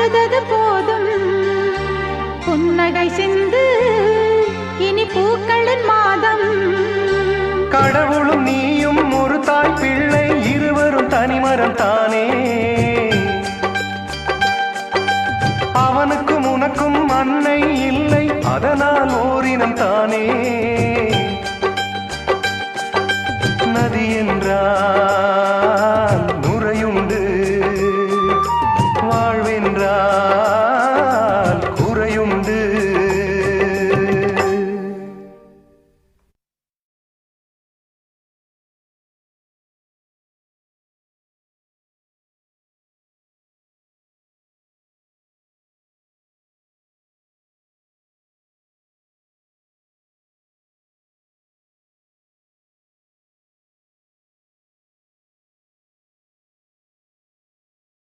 அழுதது போதும் புன்னகை சிந்து இனி பூக்களின் மாதம். கடவுளும் நீயும் ஒரு தாய் பிள்ளை இருவரும் தனிமரம் தானே. அவனுக்கும் உனக்கும் அன்னை இல்லை அதனால் ஓரினம் தானே. நதி என்றார்